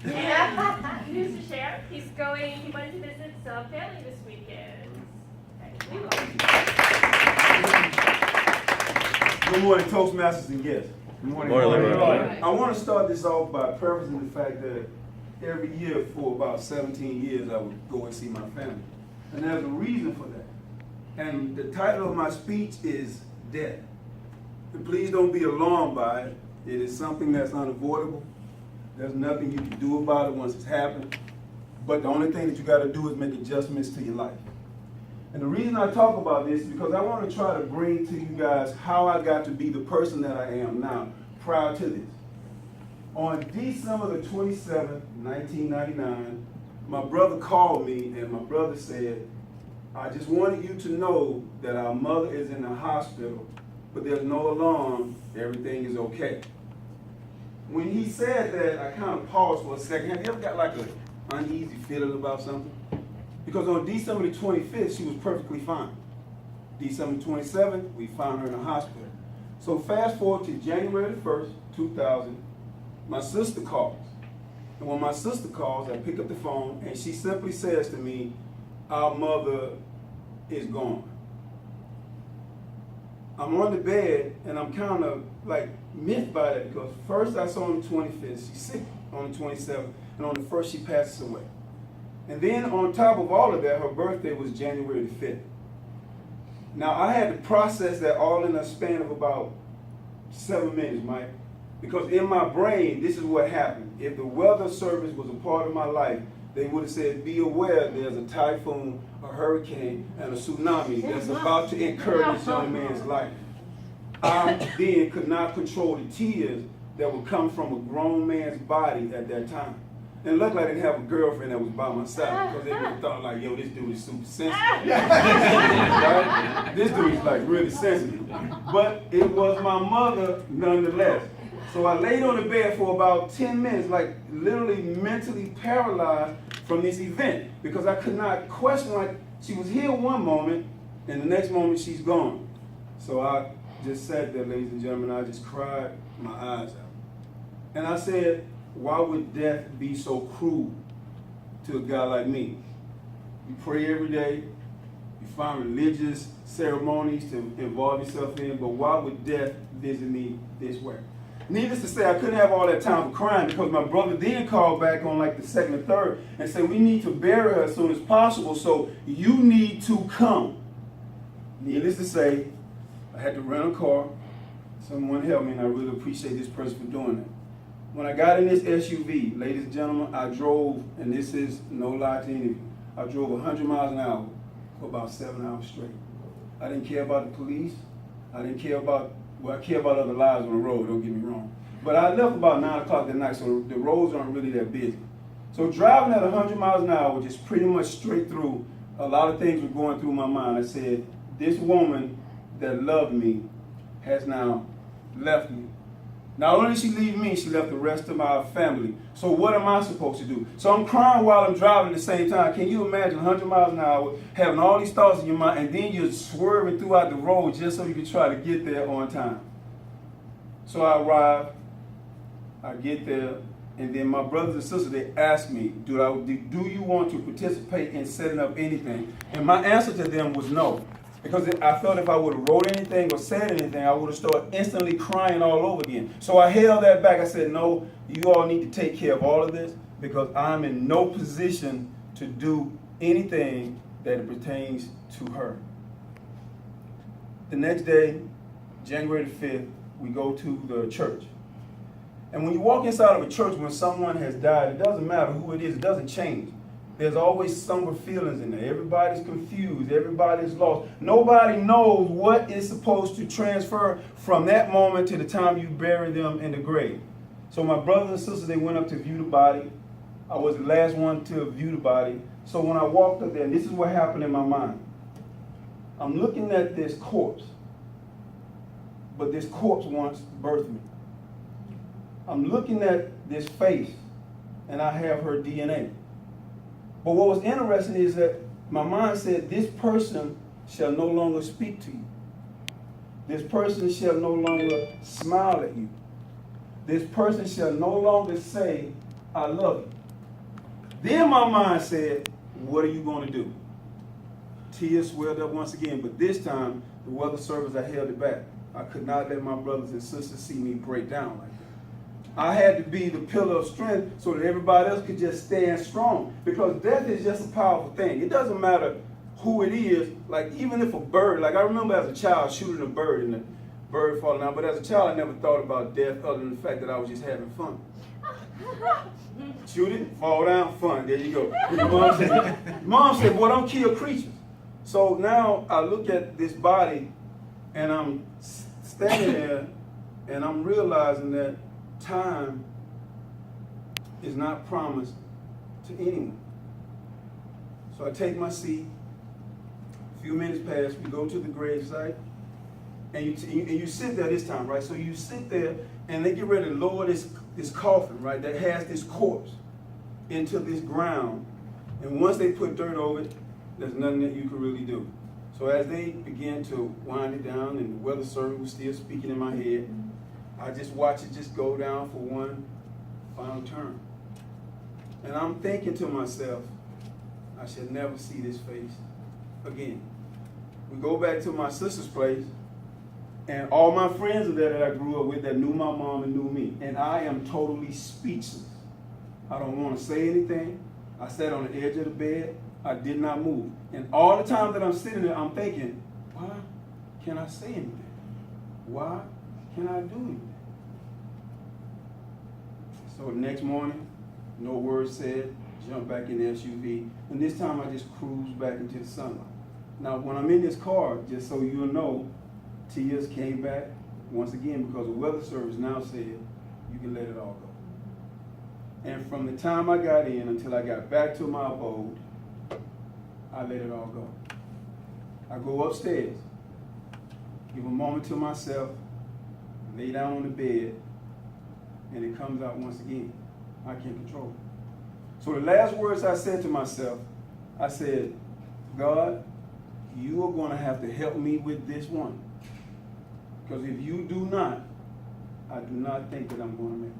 And news to share, he went to visit some family this weekend. Good morning, Toastmasters and guests. Good morning, Leroy. I want to start this off by prefacing the fact that every year for about 17 years I would go and see my family. And there's a reason for that. And the title of my speech is Death. And please don't be alarmed by it. It is something that's unavoidable. There's nothing you can do about it once it's happened. But the only thing that you got to do is make adjustments to your life. And the reason I talk about this is because I want to try to bring to you guys how I got to be the person that I am now, prior to this. On December the 27th, 1999, my brother called me and my brother said, I just wanted you to know that our mother is in the hospital, but there's no alarm, everything is okay. When he said that, I kind of paused for a second. Have you ever got like an uneasy feeling about something? Because on December the 25th, she was perfectly fine. December 27th, we found her in the hospital. So fast forward to January the 1st, 2000, my sister calls. And when my sister calls, I pick up the phone and she simply says to me, our mother is gone. I'm on the bed and I'm kind of like miffed by that because first I saw on the 25th, she's sick on the 27th, and on the 1st she passes away. And then on top of all of that, her birthday was January the 5th. Now I had to process that all in a span of about 7 minutes, Mike. Because in my brain, this is what happened. If the weather service was a part of my life, they would have said, be aware there's a typhoon, a hurricane, and a tsunami that's about to incur this young man's life. I then could not control the tears that would come from a grown man's body at that time. And luckily I didn't have a girlfriend that was by my side because they would have thought like, yo, this dude is super sensitive. Right? This dude is like really sensitive. But it was my mother nonetheless. So I laid on the bed for about 10 minutes, like literally mentally paralyzed from this event because I could not question, like she was here one moment and the next moment she's gone. So I just sat there, ladies and gentlemen, I just cried my eyes out. And I said, why would death be so cruel to a guy like me? You pray every day, you find religious ceremonies to involve yourself in, but why would death visit me this way? Needless to say, I couldn't have all that time for crying because my brother then called back on like the 2nd or 3rd and said, we need to bury her as soon as possible, so you need to come. Needless to say, I had to rent a car. Someone helped me, and I really appreciate this person for doing that. When I got in this SUV, ladies and gentlemen, I drove, and this is no lie to any of you, I drove 100 miles an hour for about 7 hours straight. I didn't care about the police. I didn't care about, well, I care about other lives on the road, don't get me wrong. But I left about 9 o'clock at night, so the roads aren't really that busy. So driving at 100 miles an hour, just pretty much straight through, a lot of things were going through my mind. I said, this woman that loved me has now left me. Not only did she leave me, she left the rest of my family. So what am I supposed to do? So I'm crying while I'm driving at the same time. Can you imagine 100 miles an hour, having all these thoughts in your mind, and then you're swerving throughout the road just so you can try to get there on time? So I arrive, I get there, and then my brothers and sisters, they ask me, do you want to participate in setting up anything? And my answer to them was no. Because I felt if I would have wrote anything or said anything, I would have started instantly crying all over again. So I held that back. I said, no, you all need to take care of all of this because I'm in no position to do anything that pertains to her. The next day, January the 5th, we go to the church. And when you walk inside of a church when someone has died, it doesn't matter who it is, it doesn't change. There's always somber feelings in there. Everybody's confused. Everybody's lost. Nobody knows what is supposed to transfer from that moment to the time you bury them in the grave. So my brothers and sisters, they went up to view the body. I was the last one to view the body. So when I walked up there, and this is what happened in my mind. I'm looking at this corpse, but this corpse once birthed me. I'm looking at this face, and I have her DNA. But what was interesting is that my mind said, this person shall no longer speak to you. This person shall no longer smile at you. This person shall no longer say, I love you. Then my mind said, what are you going to do? Tears swelled up once again, but this time, the weather service, I held it back. I could not let my brothers and sisters see me break down like that. I had to be the pillar of strength so that everybody else could just stand strong. Because death is just a powerful thing. It doesn't matter who it is. Like, even if a bird, like I remember as a child shooting a bird and the bird falling out, but as a child I never thought about death other than the fact that I was just having fun. Shoot it, fall down, fun. There you go. Mom said, boy, don't kill creatures. So now I look at this body and I'm standing there and I'm realizing that time is not promised to anyone. So I take my seat. A few minutes pass. We go to the gravesite, and you sit there this time, right? So you sit there, and they get ready to lower this coffin, right? That has this corpse into this ground, and once they put dirt over it, there's nothing that you can really do. So as they began to wind it down, and the weather service was still speaking in my head, I just watch it just go down for one final turn. And I'm thinking to myself, I should never see this face again. We go back to my sister's place, and all my friends are there that I grew up with that knew my mom and knew me. And I am totally speechless. I don't want to say anything. I sat on the edge of the bed. I did not move. And all the time that I'm sitting there, I'm thinking, why can't I say anything? Why can't I do anything? So the next morning, no word said, jump back in the SUV, and this time I just cruised back into the sunlight. Now, when I'm in this car, just so you'll know, tears came back once again because the weather service now said, you can let it all go. And from the time I got in until I got back to my abode, I let it all go. I go upstairs, give a moment to myself, lay down on the bed, and it comes out once again. I can't control it. So the last words I said to myself, I said, God, you are going to have to help me with this one. Because if you do not, I do not think that I'm going to make it.